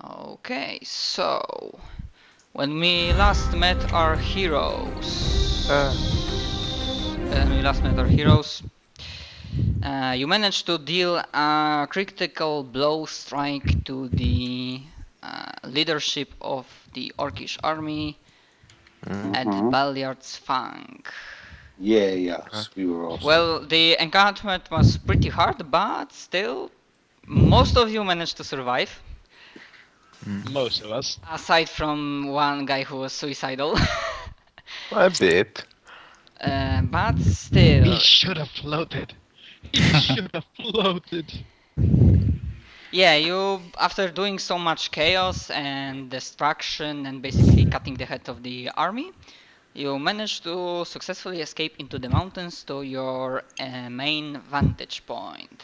Okay, so when we last met our heroes, you managed to deal a critical blow strike to the leadership of the Orcish army at Balliard's Fang. Yes, we were awesome. Well, the encounter was pretty hard, but still, most of you managed to survive. Most of us. Aside from one guy who was suicidal. A bit. But still. He should have floated. He should have floated. Yeah, you, after doing so much chaos and destruction and basically cutting the head of the army, you managed to successfully escape into the mountains to your main vantage point.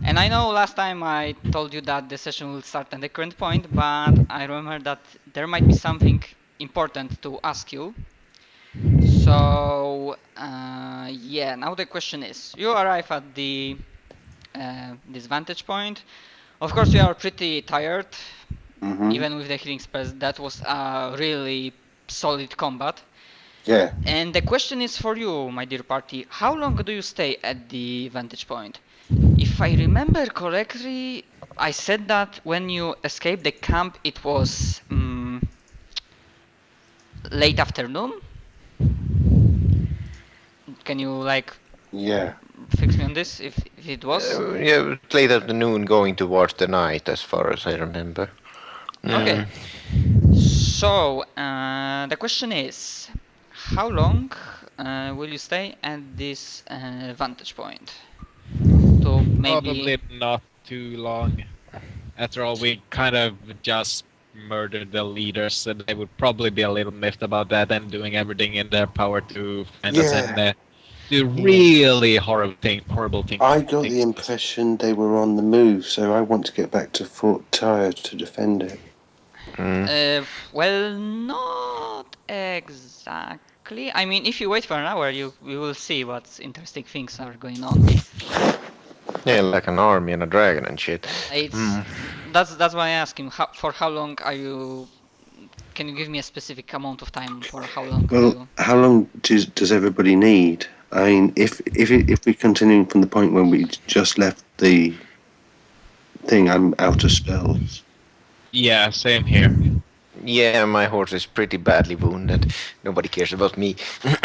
And I know last time I told you that the session will start at the current point, but I remember that there might be something important to ask you. So, yeah, now the question is, you arrive at the this vantage point. Of course, you are pretty tired, even with the healing spells. That was a really solid combat. Yeah. And the question is for you, my dear party, how long do you stay at the vantage point? If I remember correctly, I said that when you escaped the camp, it was late afternoon. Can you fix me on this if it was? Yeah, late afternoon going towards the night, as far as I remember. Okay. So the question is, how long will you stay at this vantage point? To Probably not too long. After all, we kind of just murdered the leaders, and they would probably be a little miffed about that and doing everything in their power to find us and do really horrible things. I got the impression they were on the move, so I want to get back to Fort Tyre to defend it. Well, not exactly. I mean, if you wait for an hour, we will see what interesting things are going on. Yeah, like an army and a dragon and shit. That's why I ask him. For how long are you? Can you give me a specific amount of time for how long? Well, how long does everybody need? I mean, if we're continuing from the point when we just left the thing, I'm out of spells. Yeah, same here. Yeah, my horse is pretty badly wounded. Nobody cares about me.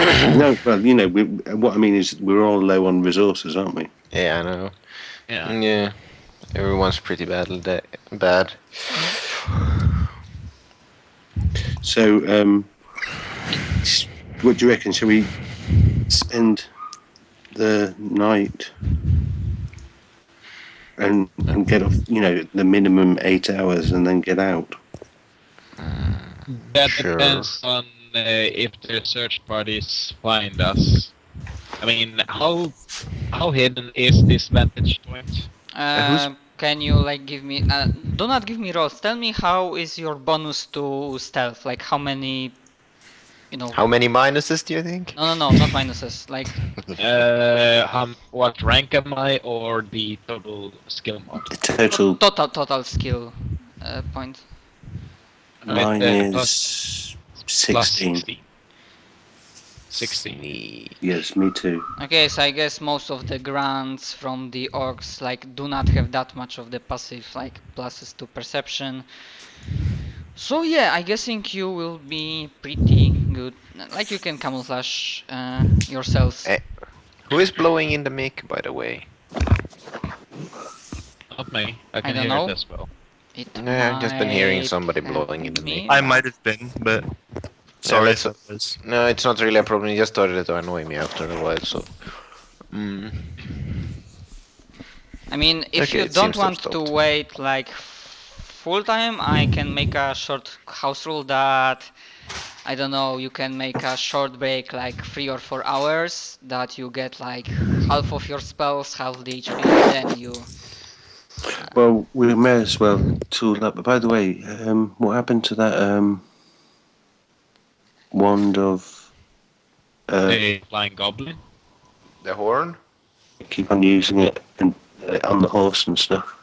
No, well, you know, what I mean is we're all low on resources, aren't we? Yeah, I know. Yeah. Everyone's pretty bad. So, what do you reckon? Shall we spend the night and get off, you know, the minimum 8 hours and then get out? That depends on if the search parties find us. I mean, how hidden is this vantage point? Can you give me? Do not give me rolls. Tell me how is your bonus to stealth? Like how many? You know. How many minuses do you think? No, not minuses. Like. What rank am I, or the total skill mod? Total skill point. Mine is 16. 16. Yes, me too. Okay, so I guess most of the grants from the orcs do not have that much of the passive pluses to perception. So yeah, I guessing you will be pretty good. Like you can camouflage yourselves. Who is blowing in the mic, by the way? Not me. I can hear it as well. I've just been hearing somebody blowing in the mic. I might have been, but sorry. No, it's not really a problem. It just started to annoy me after a while. So. I mean, if you don't want to wait full time, I can make a short house rule that, I don't know, you can make a short break 3 or 4 hours, that you get half of your spells, half the HP, then you... Well, we may as well tool up. But by the way, what happened to that wand of... the flying goblin? The horn? Keep on using it and on the horse and stuff.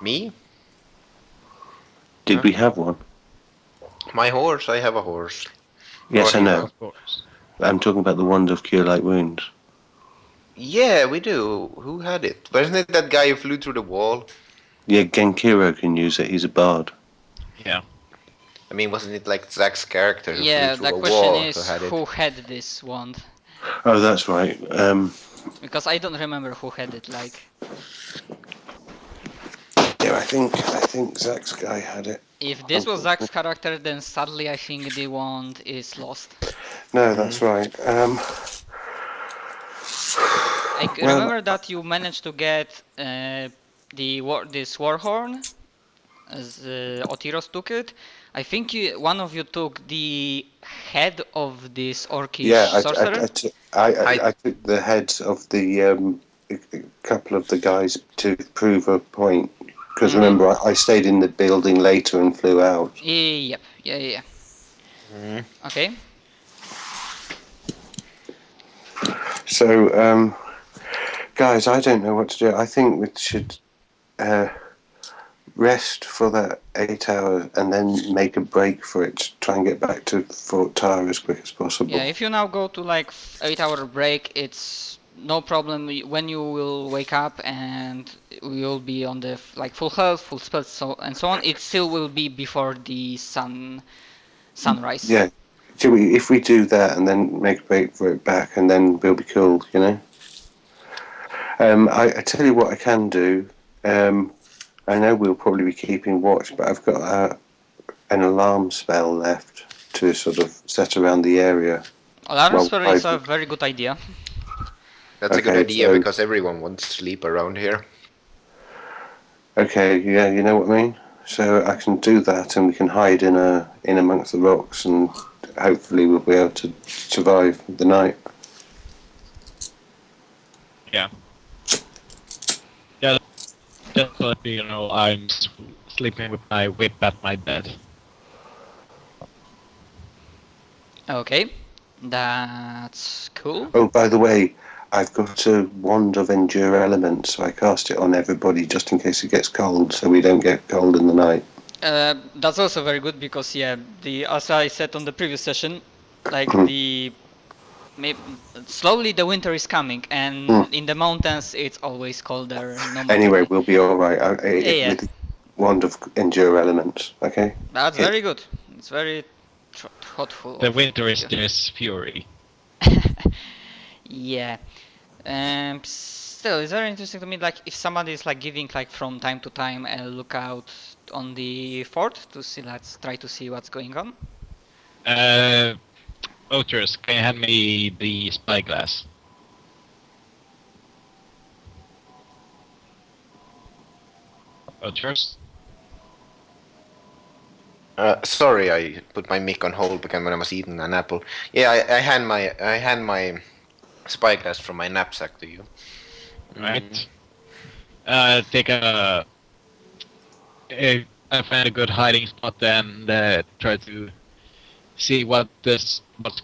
Me? Did Huh? we have one? My horse, I have a horse. Yes, What I do you know. have? Of course. I'm talking about the wand of cure light wounds. Yeah, we do. Who had it? Wasn't it that guy who flew through the wall? Yeah, Genkiro can use it. He's a bard. Yeah. I mean, wasn't it like Zack's character who Yeah, flew through the a question wall is who had it? who had this wand? Oh, that's right. Because I don't remember who had it, like. Yeah, I think Zach's guy had it. If this was Zack's character, then sadly I think the wand is lost. No, that's right. I Well- remember that you managed to get this warhorn, as Otiros took it. I think one of you took the head of this orcish Yeah, sorcerer. I took the heads of the a couple of the guys to prove a point. Because remember, I stayed in the building later and flew out. Yep, yeah. Okay. So, guys, I don't know what to do. I think we should rest for that 8 hours and then make a break for it. Try and get back to Fort Tyre as quick as possible. Yeah, if you now go to like 8-hour break, it's no problem when you will wake up and you'll be on the like full health, full spells, so and so on. It still will be before the sunrise. Yeah. If we do that and then make a break for it back, and then we'll be cool, you know. I tell you what I can do. I know we'll probably be keeping watch, but I've got an alarm spell left to sort of set around the area. Alarm spell is a very good idea. That's a good Okay, idea so- because everyone wants sleep around here. Okay, yeah, you know what I mean. So I can do that, and we can hide in amongst the rocks, and hopefully we'll be able to survive the night. Yeah. Yeah. Just to let you know, I'm sleeping with my whip at my bed. Okay, that's cool. Oh, by the way, I've got a wand of endure elements, so I cast it on everybody just in case it gets cold, so we don't get cold in the night. That's also very good because yeah, as I said on the previous session, like slowly the winter is coming, and in the mountains it's always colder. No matter Anyway, what. we'll be all right. Yeah. With the wand of endure elements, okay? That's very good. It's very thoughtful. The of winter is you. just fury. Yeah. Still, it's very interesting to me. Like, if somebody is like giving like from time to time a lookout on the fort to see, let's try to see what's going on. Others, can you hand me the spyglass? Others? Sorry, I put my mic on hold because when I was eating an apple. Yeah, I hand my spyglass from my knapsack to you. Right. Take I find a good hiding spot and try to see what's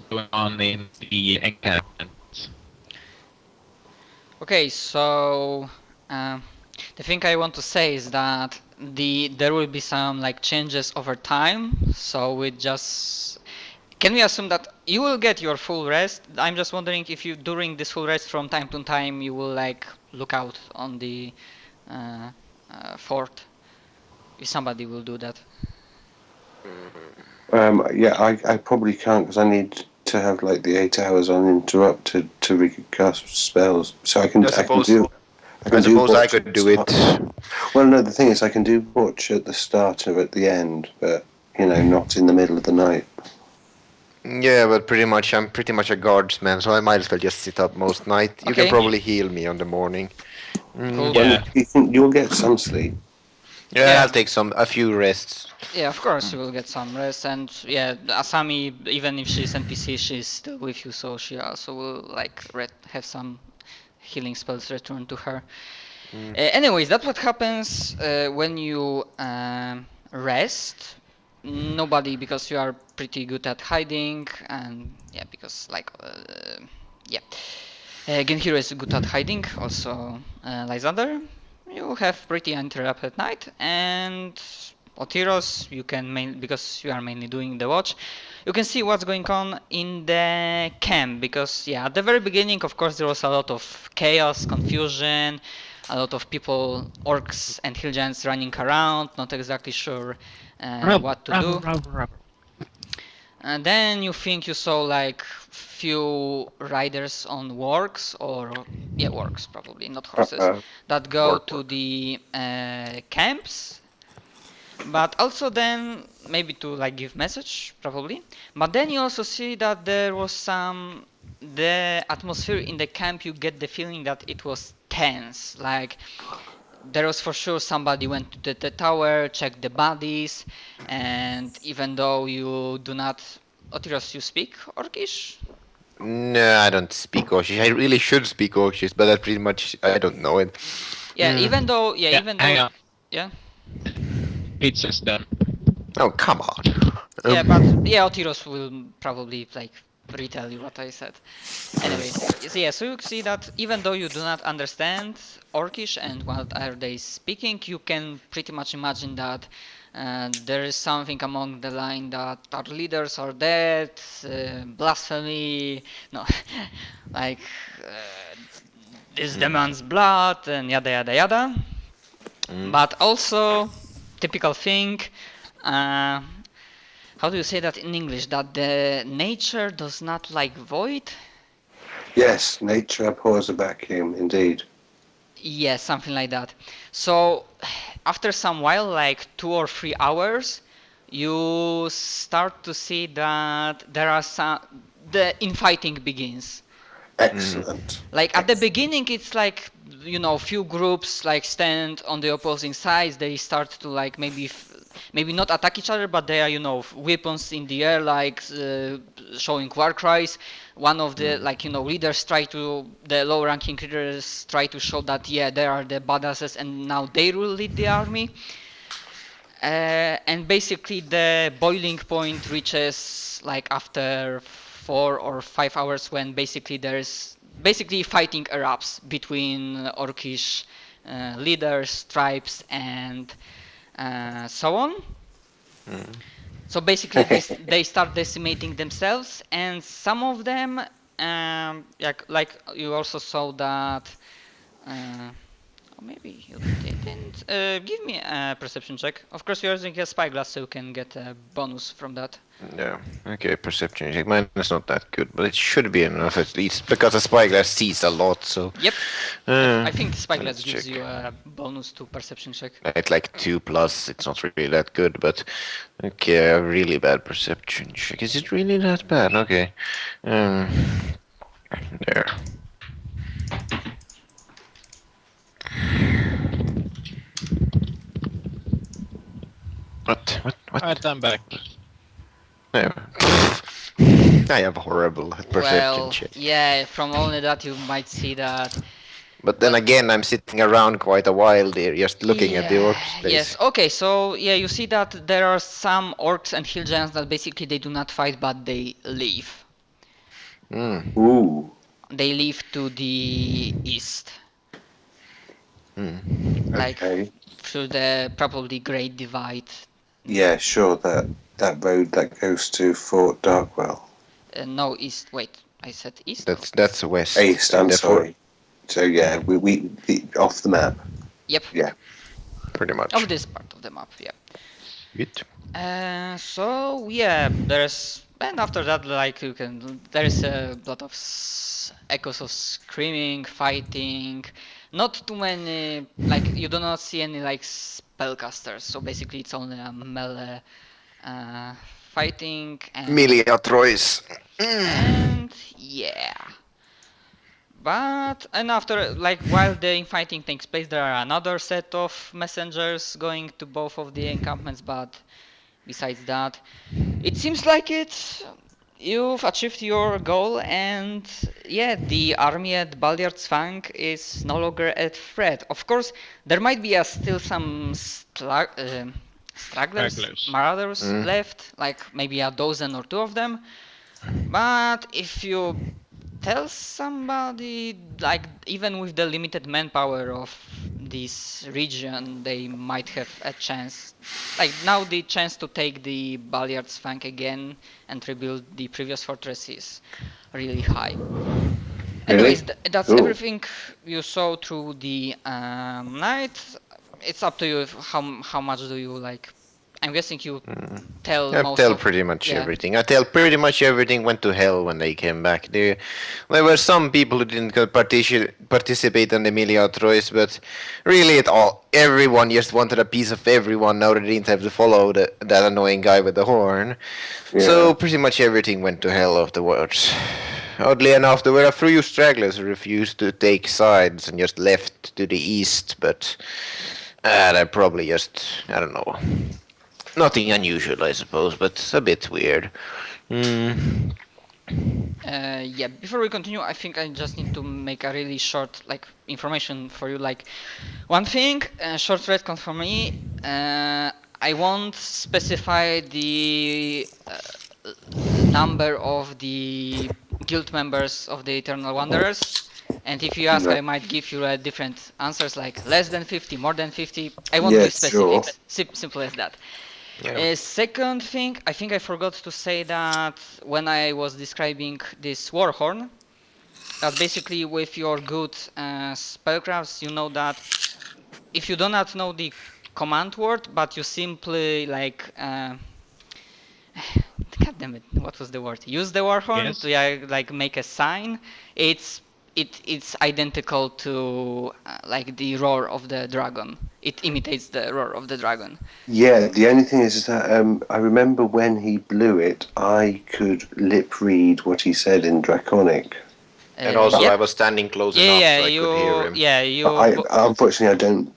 going on in the encampment. Okay, so the thing I want to say is that there will be some like changes over time. So can we assume that you will get your full rest? I'm just wondering if you during this full rest from time to time you will like look out on the fort. If somebody will do that. Yeah, I probably can't because I need to have like the 8 hours uninterrupted to recast spells. So I can I suppose watch I at could the do it. start. Well, no, the thing is I can do watch at the start or at the end, but you know, not in the middle of the night. Yeah, but I'm pretty much a guardsman, so I might as well just sit up most night. You Okay. can probably heal me on the morning. Cool. Yeah. You'll get some sleep. Yeah, I'll take a few rests. Yeah, of course you will get some rest, and yeah, Asami, even if she's NPC, she's still with you, so she also will like have some healing spells returned to her. Anyways, that's what happens when you rest. Nobody, because you are pretty good at hiding, and yeah, because like Genhiro is good at hiding. Also, Lysander, you have pretty uninterrupted night, and Otiros, you can because you are mainly doing the watch, you can see what's going on in the camp, because yeah, at the very beginning, of course, there was a lot of chaos, confusion, a lot of people, orcs and hill giants running around, not exactly sure what to do. And then you think you saw like few riders on wargs, or yeah, wargs probably, not horses, that go to the camps. But also then maybe to like give message probably. But then you also see that there was the atmosphere in the camp, you get the feeling that it was tense. Like there was for sure somebody went to the tower, checked the bodies, and even though you do not, Otiros, you speak Orcish? No, I don't speak Orcish. I really should speak Orcish, but I don't know it. Yeah, even though, Hang on. yeah. Pizza's done. Oh, come on. Yeah, but yeah, Otiros will probably like retell you what I said. Anyway, so you see that even though you do not understand Orcish and what are they speaking, you can pretty much imagine that there is something among the line that our leaders are dead, blasphemy, no, like this demands blood, and yada yada yada. But also, typical thing, how do you say that in English? That the nature does not like void? Yes, nature abhors a vacuum, indeed. Yeah, something like that. So, after some while, like 2 or 3 hours, you start to see that there are the infighting begins. Excellent. Like at the beginning, it's like, you know, few groups like stand on the opposing sides. They start to like maybe not attack each other, but they are, you know, weapons in the air, like showing war cries. One of the like, you know, the low-ranking leaders try to show that yeah, they are the badasses and now they will lead the army. And basically the boiling point reaches like after 4 or 5 hours, when basically fighting erupts between Orcish leaders, tribes, and so on. So basically they start decimating themselves, and some of them, like you also saw that, maybe you didn't. Give me a perception check. Of course, you're using a spyglass, so you can get a bonus from that. Yeah, okay, perception check. Mine is not that good, but it should be enough at least, because the spyglass sees a lot, so... Yep. I think the spyglass let's gives check. you a bonus to perception check. It's like 2+, it's not really that good, but... Okay, a really bad perception check. Is it really that bad? Okay. There. What? Alright, I'm back. No. I have horrible perception Well, check. yeah, from only that you might see that. But then again, I'm sitting around quite a while there, just looking at the orcs place. Yes, okay, so yeah, you see that there are some orcs and hill giants that basically they do not fight, but they leave. Ooh. They leave to the east. Like Okay. through the probably Great Divide. Yeah, sure. That road that goes to Fort Darkwell. No, east. Wait, I said east? That's west. East. I'm Therefore, sorry. So yeah, we off the map. Yep. Yeah. pretty much. Of this part of the map, yeah. Good. So yeah, and after that, like there's a lot of echoes of screaming, fighting. Not too many, like you do not see any like spellcasters. So basically, it's only a melee fighting and Miliatrois. and yeah. And after, like, while the infighting takes place, there are another set of messengers going to both of the encampments, but besides that, it seems like you've achieved your goal, and yeah, the army at Balliard's Fang is no longer a threat. Of course, there might be still some stragglers, marauders left, like maybe a dozen or two of them, but if you tell somebody, like, even with the limited manpower of this region, they might have a chance. Like, now the chance to take the Balliard's Fang again and rebuild the previous fortress is really high. Really? Anyways, that's Ooh. everything you saw through the night. It's up to you how much do you like. I'm guessing you tell I most tell of pretty much yeah. everything. I tell pretty much everything went to hell when they came back. There were some people who didn't participate in the Miliatrois, but really everyone just wanted a piece of everyone now they didn't have to follow that annoying guy with the horn. Yeah. So pretty much everything went to hell afterwards. Oddly enough, there were a few stragglers who refused to take sides and just left to the east, but they're probably just, I don't know. Nothing unusual, I suppose, but a bit weird. Yeah, before we continue, I think I just need to make a really short information for you. Like, one thing, short retcon for me, I won't specify the number of the guild members of the Eternal Wanderers. And if you ask, No. I might give you different answers, like less than 50, more than 50. I won't Yeah, give specifics. sure. Simple as that. Yeah. Second thing, I think I forgot to say that when I was describing this Warhorn, that basically with your good spellcrafts, you know that if you do not know the command word, but you simply God damn it, what was the word? Use the Warhorn Yes. to make a sign. It's identical to the roar of the dragon. It imitates the roar of the dragon. Yeah, the only thing is that I remember when he blew it, I could lip read what he said in Draconic. And also, yeah. I was standing close Yeah, enough yeah, so I could hear him. yeah, you. But unfortunately, I don't.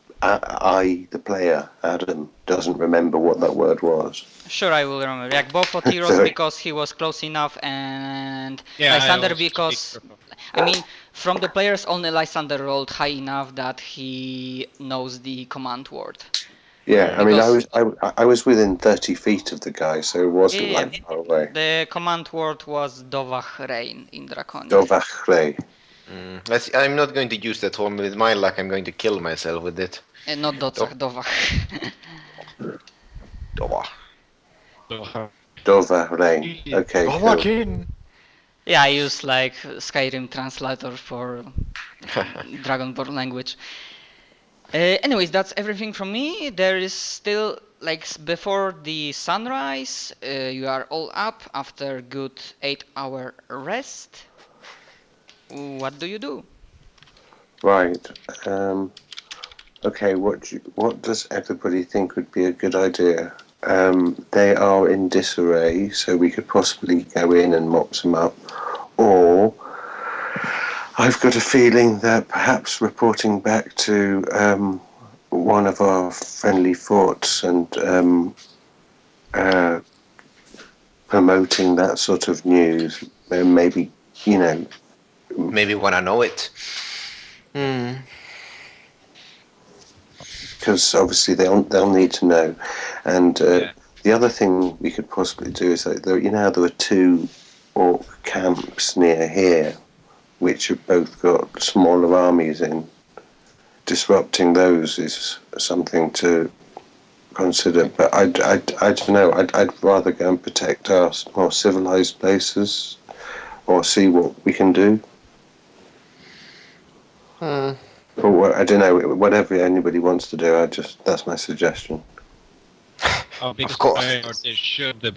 The player, Adam, doesn't remember what that word was. Sure, I will remember. Like both Otiros Sorry. because he was close enough, and Yeah, I Lysander also because speak for- I mean, from the players, only Lysander rolled high enough that he knows the command word. Yeah, I mean, Because- I was within 30 feet of the guy, so it wasn't Yeah, like far away. the command word was Dovach Reign in Draconic. Dovachle. I'm not going to use that one. With my luck, I'm going to kill myself with it. Not Docach, Dovach. Dova. Dovachle. Okay, cool. Dovakin! Yeah, I use Skyrim translator for Dragonborn language. Anyways, that's everything from me. There is still before the sunrise. You are all up after good 8-hour rest. What do you do? Right. Okay. What does everybody think would be a good idea? They are in disarray, so we could possibly go in and mop them up, or I've got a feeling that perhaps reporting back to one of our friendly forts and promoting that sort of news, maybe, Maybe wanna know it. because obviously they'll need to know. And Yeah. the other thing we could possibly do is that how there were 2 orc camps near here, which have both got smaller armies in. Disrupting those is something to consider, but I don't know. I'd rather go and protect our more civilized places, or see what we can do. Or I don't know. Whatever anybody wants to do, that's my suggestion. Our biggest course. priority should be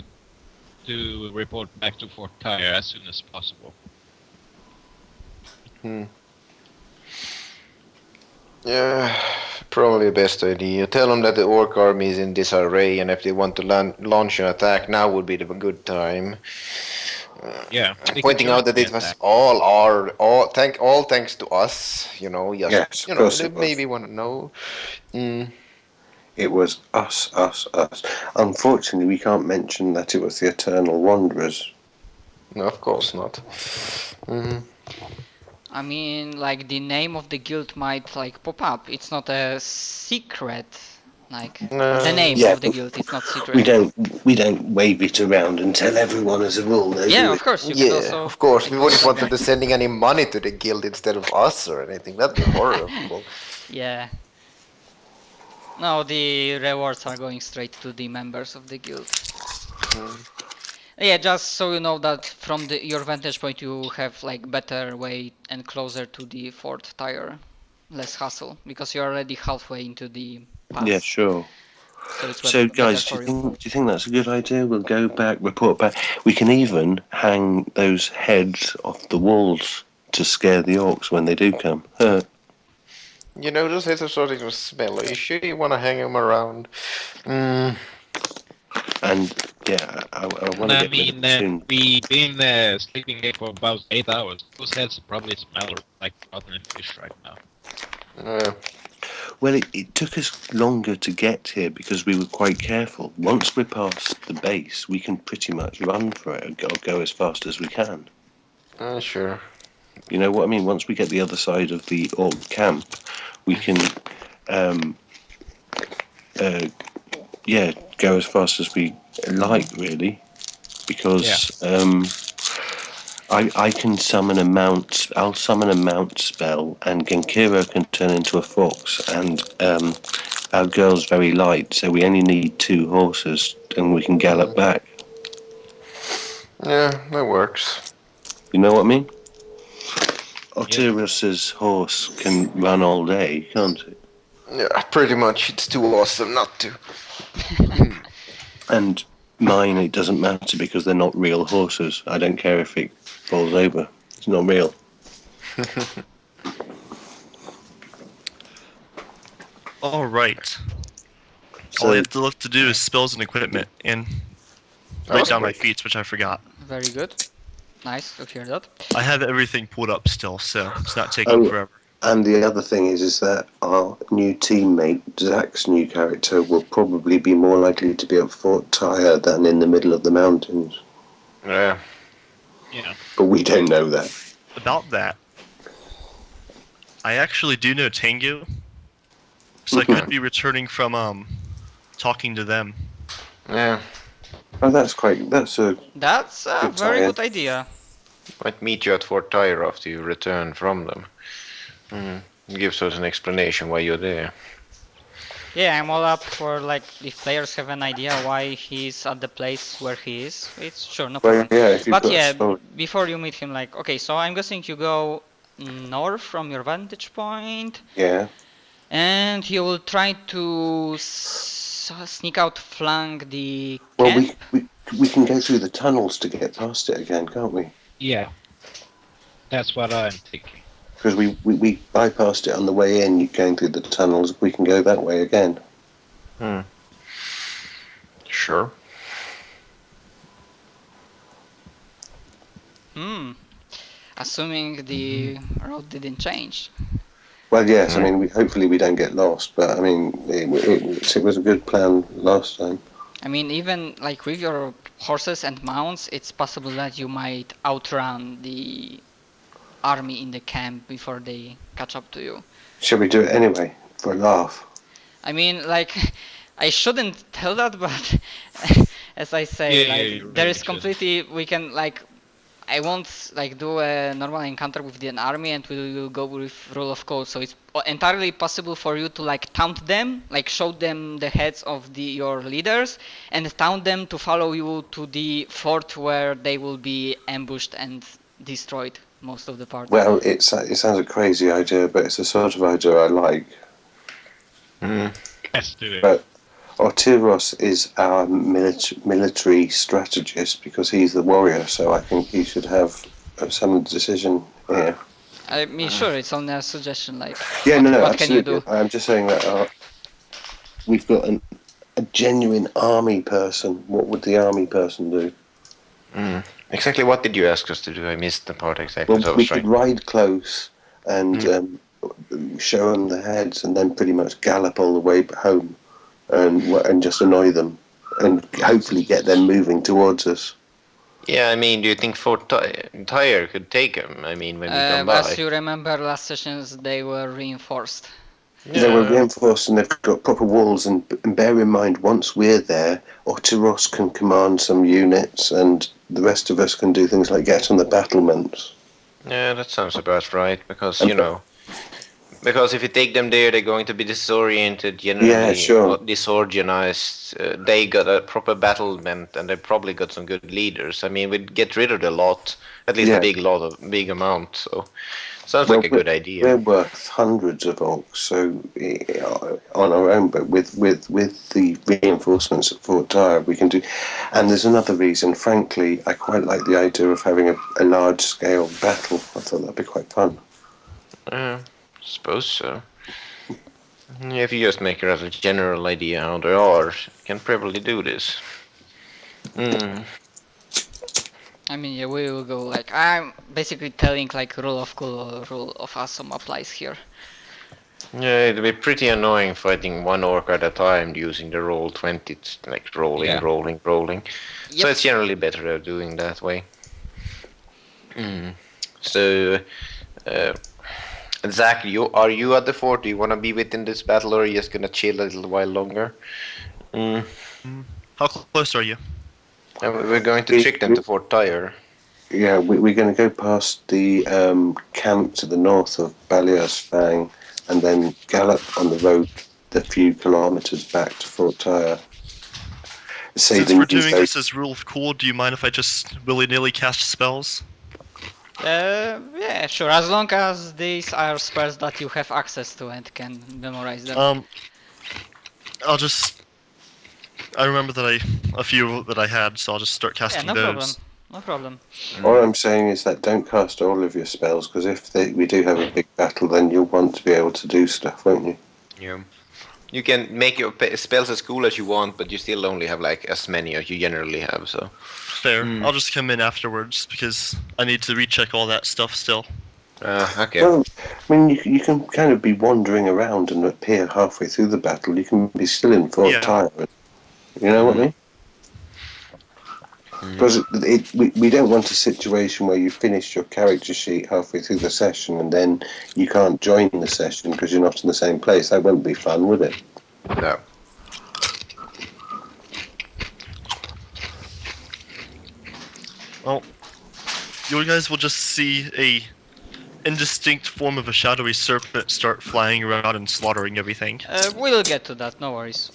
to report back to Fort Tyre as soon as possible. Yeah, probably the best idea. Tell them that the orc army is in disarray, and if they want to launch an attack, now would be the good time. Yeah. they Pointing could out that join it the was attack. all thanks to us. Just Yes, of course they it was. maybe want to know. It was us. Unfortunately, we can't mention that it was the Eternal Wanderers. No, of course not. I mean, the name of the guild might pop up. It's not a secret. Like No. the name Yeah, of the but guild, it's not secret. we don't wave it around and tell everyone as a rule. No, Yeah, do of we? course, you could Yeah, also. of course. We post wouldn't like want them that. to sending any money to the guild instead of us or anything. That'd be horrible. Yeah. No, the rewards are going straight to the members of the guild. Yeah, just so you know that from your vantage point you have like better way and closer to the fourth tier. Less hassle, because you're already halfway into the path. Yeah, sure. So it's So, better guys, for you. do you think that's a good idea? We'll go back, report back. We can even hang those heads off the walls to scare the orcs when they do come. You know, those heads are starting to smell. Are you sure you want to hang them around? And yeah, I want to I get rid of mean, them soon. we've been sleeping here for about 8 hours. Those heads probably smell like rotten fish right now. Well, it took us longer to get here because we were quite careful. Once we're past the base, we can pretty much run for it or go as fast as we can. Sure. You know what I mean? Once we get the other side of the orc camp, we can, go as fast as we like, really, because I can summon a mount. I'll summon a mount spell, and Genkiro can turn into a fox. And our girl's very light, so we only need 2 horses, and we can gallop back. Yeah, that works. You know what I mean? Otirus's horse can run all day, can't it? Yeah, pretty much. It's too awesome not to. And mine, it doesn't matter because they're not real horses. I don't care if it falls over. It's not real. All right. So, All I have to look to do is spells and equipment, and write was down my quick. feats, which I forgot. Very good. Nice to hear that. I have everything pulled up still, so it's not taking forever. and the other thing is that our new teammate, Zach's new character, will probably be more likely to be at Fort Tyre than in the middle of the mountains. Yeah. Yeah. But we don't know that. About that, I actually do know Tengu, so I could be returning from talking to them. Yeah. Oh, that's a That's a Good very tie-in. good idea. Might meet you at Fort Tyre after you return from them. It gives us an explanation why you're there. Yeah, I'm all up for like if players have an idea why he's at the place where he is. It's sure no well, problem. yeah. If you've But got yeah, a story. before you meet him, like okay, so I'm guessing you go north from your vantage point, Yeah. and you will try to sneak out, flank the Well, camp. we can go through the tunnels to get past it again, can't we? Yeah. That's what I'm thinking. Because we bypassed it on the way in, going through the tunnels. We can go that way again. Sure. Assuming the road didn't change. Well, yes. I mean, hopefully we don't get lost. But I mean, it was a good plan last time. I mean, even like with your horses and mounts, it's possible that you might outrun the army in the camp before they catch up to you. Shall we do it anyway for a laugh? I mean, like, I shouldn't tell that, but as I say, Yeah, like, you there really is shouldn't. completely, we can, like, I won't, like, do a normal encounter with an army and we will go with rule of code, so it's entirely possible for you to, like, taunt them, like, show them the heads of your leaders, and taunt them to follow you to the fort where they will be ambushed and destroyed most of the party. Well, it sounds a crazy idea, but it's the sort of idea I like. Let's do it. But Ortiros is our military strategist because he's the warrior, so I think he should have some decision here. I mean, sure, it's only a suggestion, like, Yeah, what, no, what can you absolutely. do? I'm just saying that we've got a genuine army person. What would the army person do? Exactly what did you ask us to do? I missed the part exactly. Well, so I we was could trying. ride close and show them the heads, and then pretty much gallop all the way home, and just annoy them, and hopefully get them moving towards us. Yeah, I mean, do you think Fort Tyre could take him? I mean, when we come by. As you remember, last sessions they were reinforced. They were reinforced and they've got proper walls. And bear in mind, once we're there, Oteros can command some units, and the rest of us can do things like get on the battlements. Yeah, that sounds about right, because, And- you know, because if you take them there, they're going to be disoriented, generally Yeah, sure. disorganized. They got a proper battlement, and they probably got some good leaders. I mean, we'd get rid of the lot, at least Yeah. a big amount, so sounds Well, like a good idea. We're worth hundreds of orcs, so on our own, but with the reinforcements at Fort Tyre, we can do. And there's another reason. Frankly, I quite like the idea of having a large-scale battle. I thought that'd be quite fun. Suppose so. Yeah, if you just make it as a general idea how they are, you can probably do this. I mean, yeah, we will go like I'm basically telling like rule of cool, rule of awesome applies here. Yeah, it'd be pretty annoying fighting one orc at a time using the roll 20, it's like rolling. So Yep. it's generally better doing that way. So, Zach, are you at the fort? Do you want to be within this battle, or are you just gonna chill a little while longer? How close are you? We're going to trick them to Fort Tyre. Yeah, we're going to go past the camp to the north of Balios Fang, and then gallop on the road the few kilometres back to Fort Tyre. Since we're doing this as rule of cool, do you mind if I just willy-nilly cast spells? Yeah, sure. As long as these are spells that you have access to and can memorize them. I remember that a few that I had, so I'll just start Yeah, casting no those. problem. No problem. All I'm saying is that don't cast all of your spells, because if we do have a big battle, then you'll want to be able to do stuff, won't you? Yeah. You can make your spells as cool as you want, but you still only have like as many as you generally have, so... Fair. I'll just come in afterwards, because I need to recheck all that stuff still. Okay. Well, I mean, you can kind of be wandering around and appear halfway through the battle. You can be still in Fort Tyre. You know what I mean? Because we don't want a situation where you finish your character sheet halfway through the session and then you can't join the session because you're not in the same place. That wouldn't be fun, would it? No. Well, you guys will just see a indistinct form of a shadowy serpent start flying around and slaughtering everything. We'll get to that, no worries.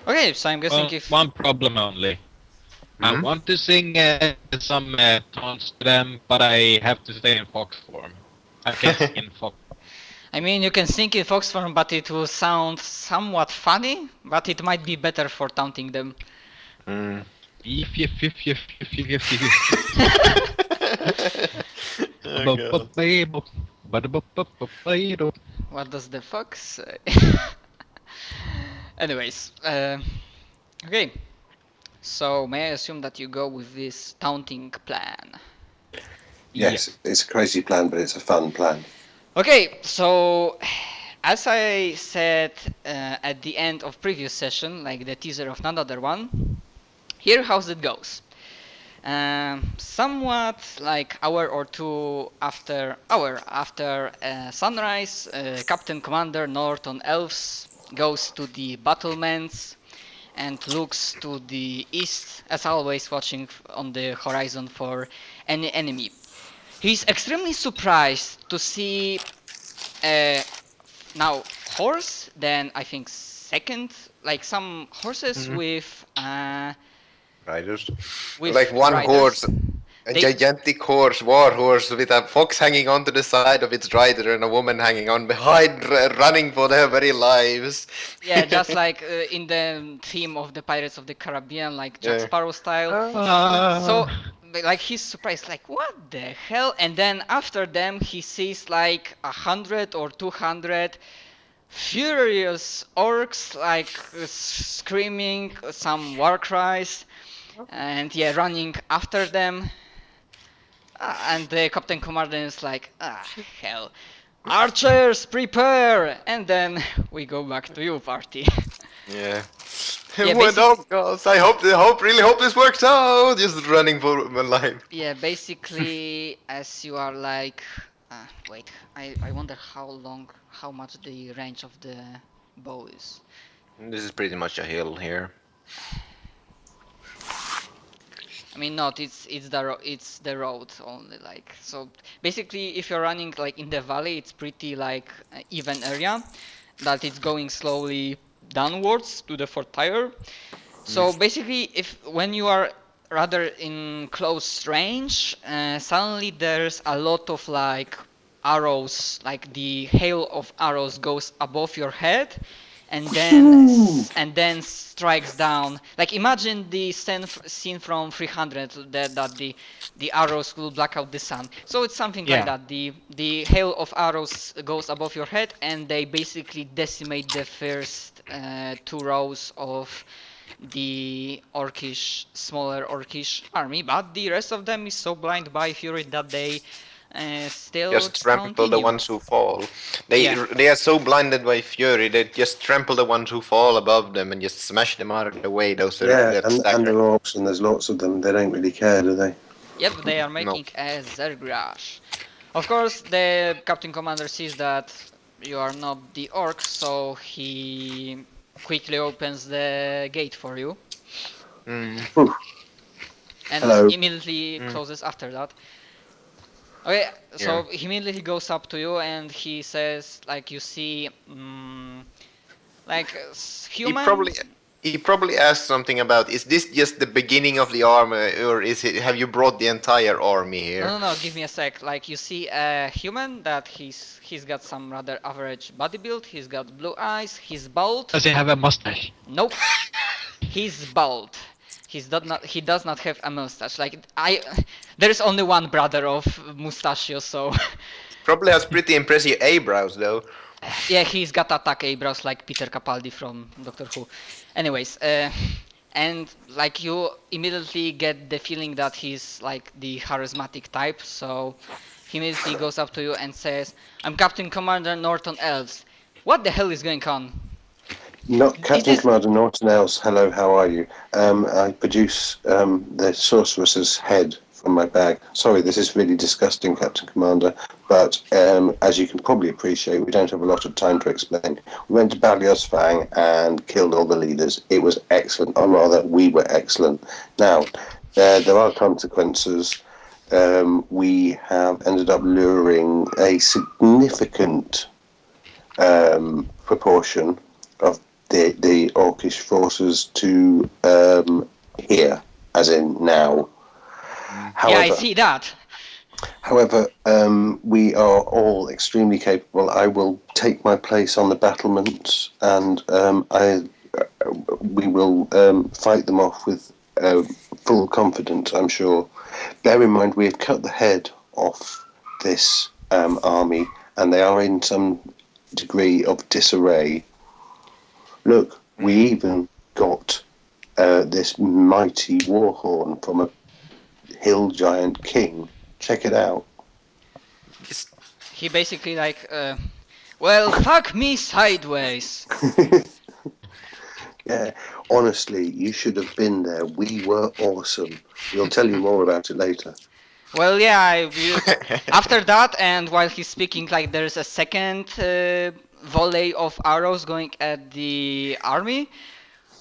Okay, so I'm guessing if... One problem only. I want to sing some taunts to them, but I have to stay in fox form. I can't sing in fox. I mean, you can sing in fox form, but it will sound somewhat funny, but it might be better for taunting them. What does the fox say? Anyways, okay. So may I assume that you go with this taunting plan? Yes, it's a crazy plan, but it's a fun plan. Okay, so as I said at the end of previous session, like the teaser of another one, here how's it goes. Somewhat like hour or two after sunrise, Captain Commander Norton Elves goes to the battlements and looks to the east, as always, watching on the horizon for any enemy. He's extremely surprised to see now horse, then I think second, like some horses with Riders. with Like one riders. horse, a They- gigantic horse, war horse, with a fox hanging onto the side of its rider and a woman hanging on behind, running for their very lives. Yeah, just like in the theme of the Pirates of the Caribbean, like Jack Yeah. Sparrow style. So, like, he's surprised, like, what the hell? And then after them, he sees like 100 or 200 furious orcs, like screaming some war cries, and yeah, running after them. And the Captain Commander is like, hell. Archers, prepare! And then we go back to you, party. Yeah. Yeah, Well, oh gosh, I really hope this works out. Just running for my life. Yeah, basically, as you are like Wait, I wonder how much the range of the bow is. This is pretty much a hill here. I mean, not it's the road only. Like so, basically, if you're running like in the valley, it's pretty like even area that it's going slowly downwards to the fourth tire. So basically, if when you are rather in close range, suddenly there's a lot of like arrows, like the hail of arrows goes above your head, and then strikes down. Like imagine the scene from 300 that the arrows will black out the sun. So it's something like Yeah. that. The hail of arrows goes above your head, and they basically decimate the first two rows of the smaller orcish army, but the rest of them is so blind by fury that they still Just trample the continue. ones who fall. They Yeah. they are so blinded by fury, they just trample the ones who fall above them and just smash them out of the way. Those are Yeah, that and stagger. they're orcs, and there's lots of them. They don't really care, do they? Yep, they are No. making a Zergrash. Of course, the Captain Commander sees that you are not the orc, so he quickly opens the gate for you Mm. and Hello. immediately closes after that. Okay, so Yeah. he immediately goes up to you and he says, like, you see, like, human. He probably asked something about, is this just the beginning of the army, or have you brought the entire army here? No, give me a sec. Like, you see a human that he's got some rather average body build. He's got blue eyes. He's bald. Does he have a mustache? Nope. He's bald. He does not have a mustache. Like there's only one brother of Mustachio, so Probably has pretty impressive eyebrows though. yeah, he's got attack eyebrows like Peter Capaldi from Doctor Who. Anyways, and like you immediately get the feeling that he's like the charismatic type, so he immediately goes up to you and says, "I'm Captain Commander Norton Elves. What the hell is going on?" Not Captain this- Commander Norton Else. Hello, how are you? I produce the sorceress's head from my bag. Sorry, this is really disgusting, Captain Commander, but as you can probably appreciate, we don't have a lot of time to explain. We went to Balios Fang and killed all the leaders. It was excellent, or rather, we were excellent. Now, there are consequences. We have ended up luring a significant proportion of the orcish forces to here, as in now. Yeah, I see that. However, we are all extremely capable. I will take my place on the battlements, and we will fight them off with full confidence, I'm sure. Bear in mind, we have cut the head off this army, and they are in some degree of disarray. Look, we even got this mighty war horn from a hill giant king. Check it out. He basically like, well, fuck me sideways. Yeah, honestly, you should have been there. We were awesome. We'll tell you more about it later. Well, yeah, after that, and while he's speaking, like, there's a second volley of arrows going at the army.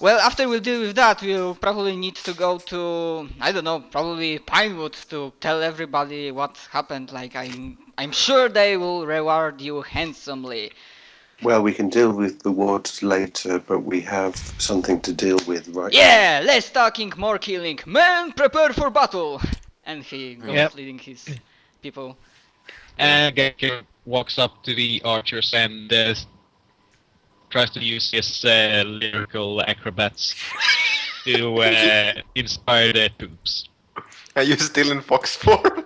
Well, after we deal with that, we'll probably need to go to, I don't know, probably Pinewood to tell everybody what happened. Like, I'm sure they will reward you handsomely. Well, we can deal with the wards later, but we have something to deal with right now. Yeah, less talking, more killing. Men, prepare for battle! And he goes leading his people. And Gekko walks up to the archers and tries to use his lyrical acrobats to inspire their troops. Are you still in fox form?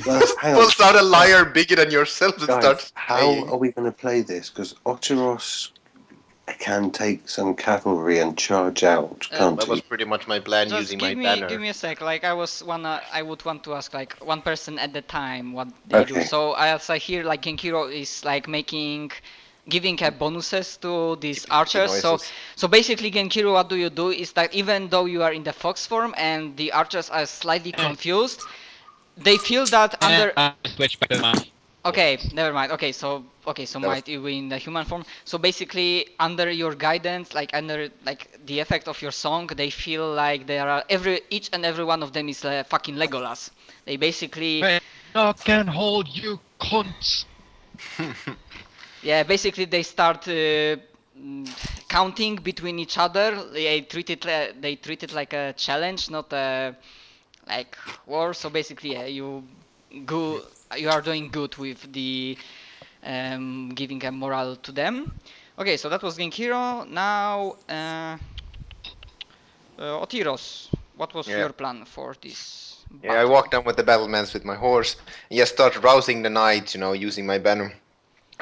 Well, hang on. Pulls out a lyre bigger than yourself and Guys, starts how are we going to play this? Because Oteros can take some cavalry and charge out, can't That was he? pretty much my plan Just using my give banner. me a sec. Like I would want to ask like one person at the time what they do. Okay. So as I hear, like Genkiro is like giving bonuses to these archers. So basically, Genkiro, what do is that even though you are in the fox form and the archers are slightly confused, they feel that under. Switch back to mine. Okay, never mind. Okay, so That might you in the human form. So basically, under your guidance, like under like the effect of your song, they feel like they are each and every one of them is fucking Legolas. They basically, Hey, I can hold you, cunts. yeah, basically they start counting between each other. They treat it like a challenge, not a like war. So basically, yeah, you are doing good with the giving a morale to them. Okay, so that was Genkiro. Now, Otiros, what was Yeah. your plan for this Yeah, I battle? walked down with the battlements with my horse and just start rousing the knights, using my banner.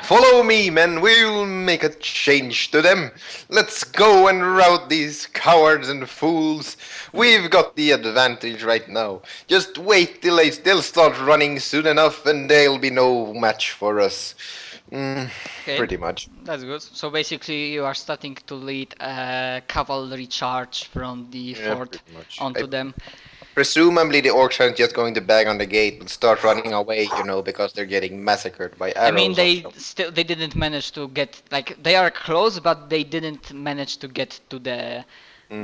Follow me, men, we'll make a change to them. Let's go and rout these cowards and fools. We've got the advantage right now. Just wait till they'll start running soon enough and they'll be no match for us. Okay, Pretty much. that's good. So basically, you are starting to lead a cavalry charge from the Yeah, fort pretty much. onto them. Presumably the orcs aren't just going to bang on the gate and start running away, because they're getting massacred by arrows. I mean, they didn't manage to get like they are close, but they didn't manage to get to the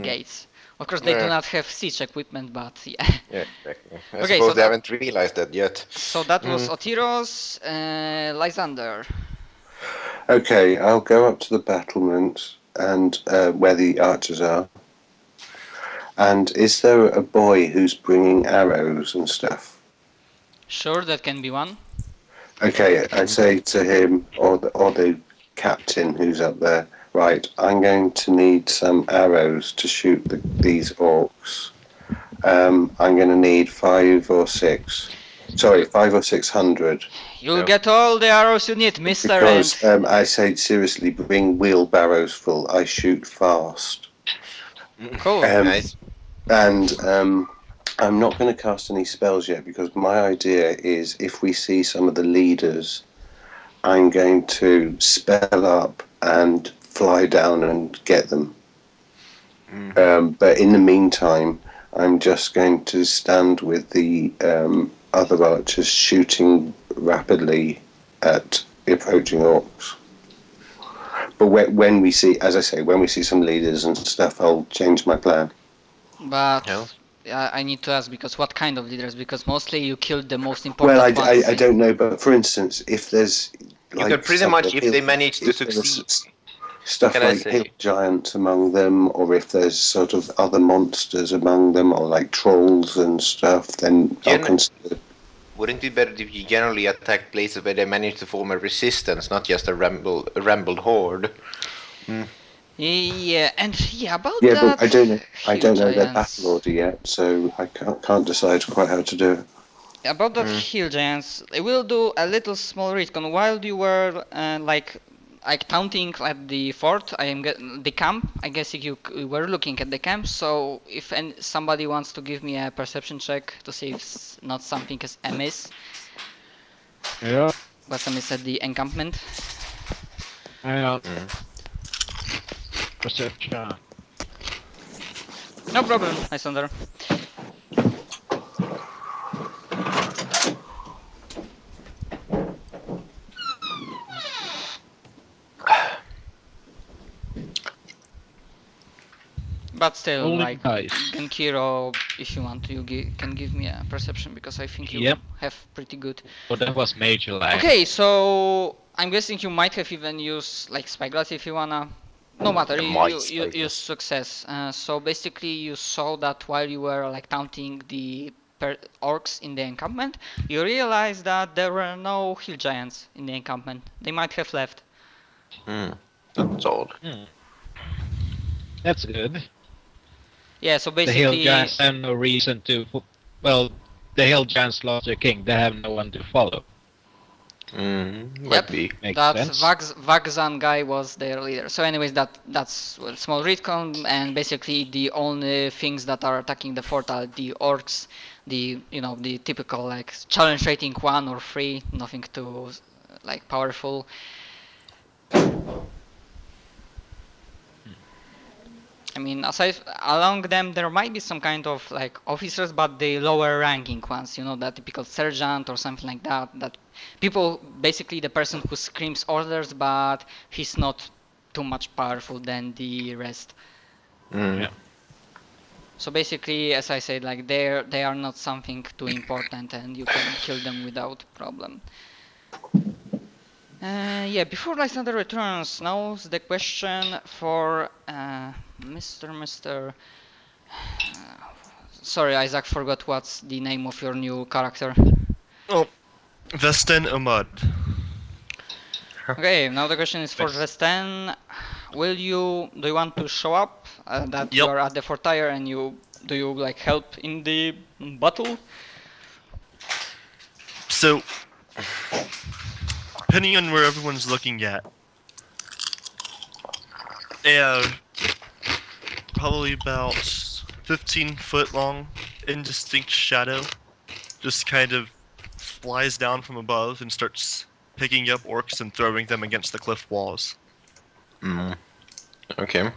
gates. Of course, they do Yeah. not have siege equipment, but yeah. Yeah, exactly. I Okay, suppose so they haven't realized that yet. So that was Otiros, Lysander. Okay, I'll go up to the battlement and where the archers are. And is there a boy who's bringing arrows and stuff? Sure, that can be one. Okay, I say to him or the captain who's up there, right, I'm going to need some arrows to shoot these orcs. I'm going to need 5 or 6. Sorry, 5 or 600. You'll No. get all the arrows you need, Mr. Because Ant. I say seriously, bring wheelbarrows full. I shoot fast. Cool. Nice. And I'm not going to cast any spells yet because my idea is if we see some of the leaders, I'm going to spell up and fly down and get them. But in the meantime, I'm just going to stand with the other archers shooting rapidly at the approaching orcs. But when we see, as I say, when we see some leaders and stuff, I'll change my plan. But No. I need to ask because what kind of leaders? Because mostly you killed the most important Well, ones. I don't know, but for instance, if there's You could pretty some much, if hill- they manage to if there's succeed. stuff Can I like say? hill giants among them, or if there's sort of other monsters among them, or like trolls and stuff, then I'll Gen- consider. Wouldn't it be better if you generally attack places where they manage to form a resistance, not just a rambled horde? Yeah, and yeah, about Yeah, that. but I don't hill know their giants. battle order yet, so I can't decide quite how to do it. About that hill giants, I will do a little small retcon. While you were like taunting at the fort, the camp. I guess you were looking at the camp. So if somebody wants to give me a perception check to see if not something is amiss, Yeah. what's amiss at the encampment. Yeah. Perception. No problem, Lysander. But still, Rolling like dice. Genkiro, if you want, you can give me a perception because I think you Yep. have pretty good. Oh, that was major lag. Okay, so I'm guessing you might have even used like spyglass if you wanna. No matter, My you spyglass. success. So basically, you saw that while you were like counting the orcs in the encampment, you realized that there were no hill giants in the encampment. They might have left. That's odd. That's good. Yeah, so The hill basically, giants have no reason to. Well, the hill giants lost their king. They have no one to follow. Might be. Makes that sense. Vagzan guy was their leader. So anyways, that's a small retcon, and basically the only things that are attacking the fort are the orcs, the typical like challenge rating 1 or 3, nothing too like powerful. I mean, aside along them, there might be some kind of like officers, but the lower ranking ones. You know, the typical sergeant or something like that. That people, basically, the person who screams orders, but he's not too much powerful than the rest. Yeah. So basically, as I said, like they are not something too important, and you can kill them without problem. Yeah, before Lysander returns, now's the question for Mr. Sorry, Isaac, forgot what's the name of your new character. Oh, Vesten Ahmad. Okay, now the question is for Vesten. Do you want to show up that you Yep. are at the Fortire and do you like help in the battle? So, depending on where everyone's looking at, probably about 15-foot long, indistinct shadow just kind of flies down from above and starts picking up orcs and throwing them against the cliff walls. Okay.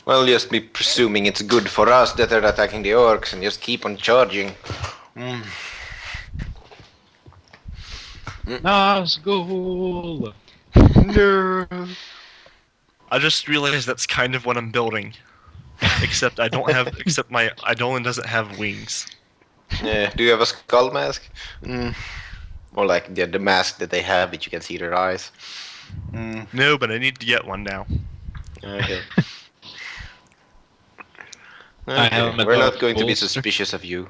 Well, just be presuming it's good for us that they're attacking the orcs and just keep on charging. Nazgul! No. I just realized that's kind of what I'm building. Except I don't have, except my Eidolon doesn't have wings. Yeah, do you have a skull mask? Or like the mask that they have, that you can see their eyes? No, but I need to get one now. Okay. I have Okay. my We're not dog going to be bolster. suspicious of you.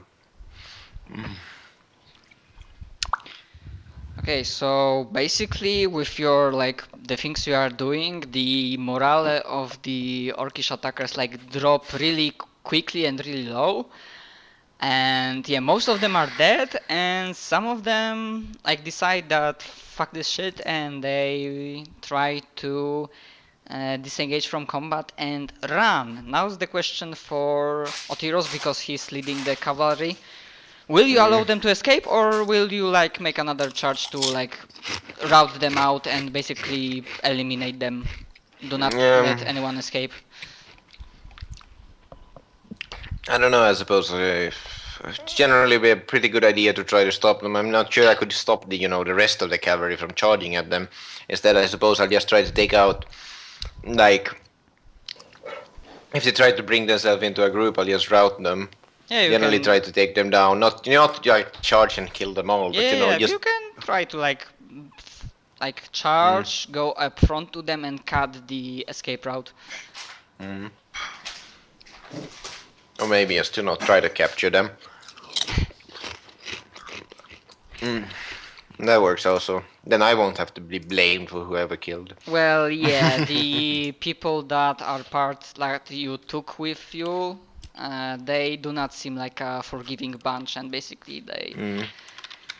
Okay, so basically with your like the things you are doing, the morale of the orcish attackers like drop really quickly and really low. And yeah, most of them are dead, and some of them like decide that fuck this shit and they try to disengage from combat and run. Now's the question for Otiros because he's leading the cavalry. Will you allow them to escape, or will you like make another charge to like rout them out and basically eliminate them? Do not let anyone escape. I don't know, I suppose it's generally be a pretty good idea to try to stop them. I'm not sure I could stop the rest of the cavalry from charging at them. Instead, I suppose I'll just try to take out, like, if they try to bring themselves into a group, I'll just rout them. Yeah, you Generally can. try to take them down, not like charge and kill them all, but Yeah, just you can try to like charge, go up front to them and cut the escape route. or maybe just to not try to capture them. That works also. Then I won't have to be blamed for whoever killed. Well, yeah, the people that are part like you took with you, they do not seem like a forgiving bunch, and basically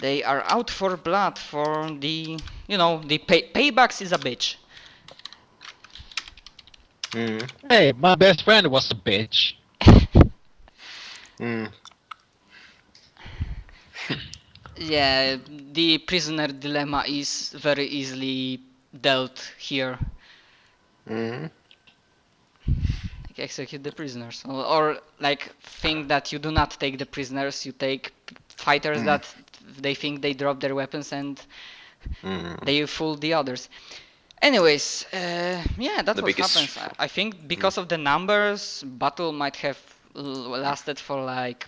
they are out for blood for the the paybacks is a bitch. Hey, my best friend was a bitch. Yeah, the prisoner dilemma is very easily dealt here. Like execute the prisoners, or like think that you do not take the prisoners, you take fighters that they think they drop their weapons and they fool the others. Anyways, yeah, that's what happens. I think because of the numbers, battle might have lasted for like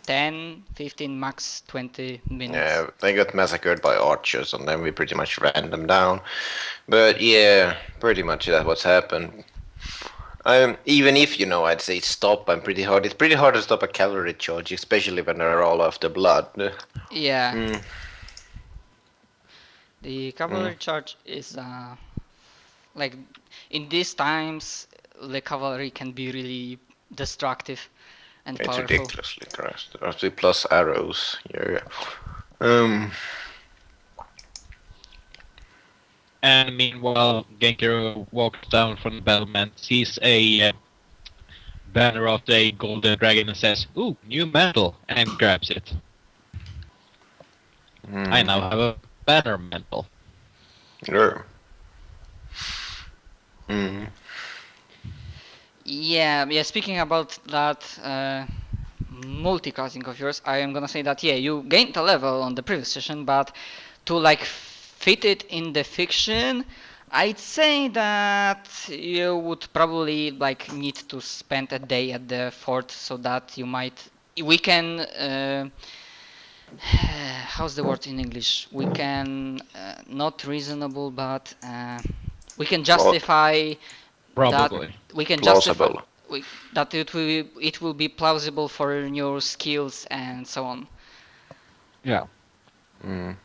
10, 15, max 20 minutes. Yeah, they got massacred by archers and then we pretty much ran them down. But yeah, pretty much that's what's happened. Even if, I'd say stop, it's pretty hard to stop a cavalry charge, especially when they're all after blood. Yeah. The cavalry charge is like in these times the cavalry can be really destructive and It's powerful. ridiculously crashed. Actually, plus arrows. Yeah. And meanwhile, Genki walks down from the battlement, sees a banner of the golden dragon and says, "Ooh, new mantle," and grabs it. I now have a banner mantle. Sure. Yeah. Speaking about that multicasting of yours, I am gonna say that you gained a level on the previous session, but to like fit it in the fiction, I'd say that you would probably like need to spend a day at the fort so that we can how's the word in English? We can not reasonable, but we can justify that Probably. we can justify Plausible. that it will be plausible for your skills and so on. Yeah. Mm.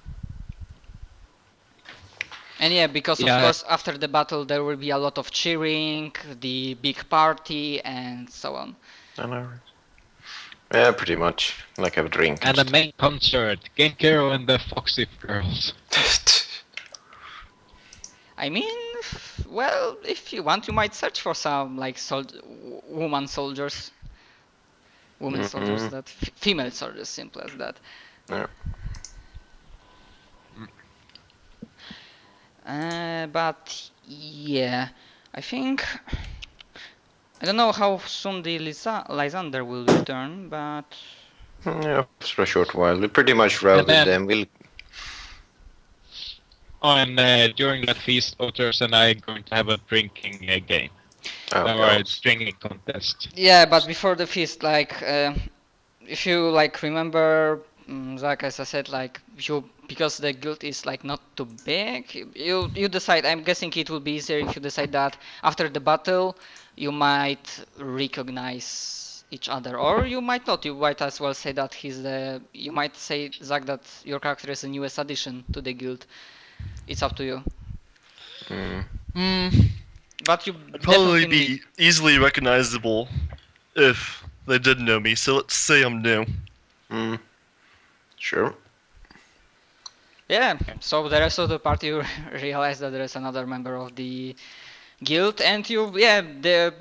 And because of Yeah. course after the battle there will be a lot of cheering, the big party and so on. I know. Yeah, pretty much. Like have a drink. And the main concert, Genkero and the Foxy Girls. I mean, well, if you want you might search for some like woman soldiers. Women soldiers, that female soldiers, simple as that. Yeah. But yeah, I think I don't know how soon the Lysander will return, but Yeah, for a short while. We pretty much routed then- them. We'll And during that feast, Otters and I are going to have a drinking game. Or a drinking contest. yeah, but before the feast, like if you like remember, Zach, as I said, like because the guild is like not too big, you decide. I'm guessing it will be easier if you decide that after the battle you might recognize each other, or you might not. You might as well say that you might say, Zach, that your character is a newest addition to the guild. It's up to you. But you I'd probably definitely need- be easily recognizable if they did know me, so let's say I'm new. Sure. Yeah, so the rest of the party realize that there is another member of the guild, and the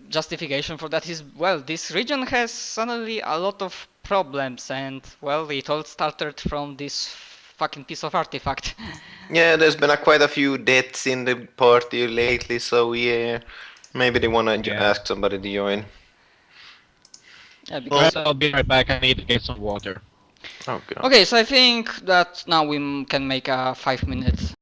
justification for that is, well, this region has suddenly a lot of problems, and well, it all started from this fucking piece of artifact. Yeah, there's been quite a few deaths in the party lately, so yeah, maybe they wanna ask somebody to join. Yeah, because I'll be right back. I need to get some water. Oh god. okay, so I think that now we can make a 5-minute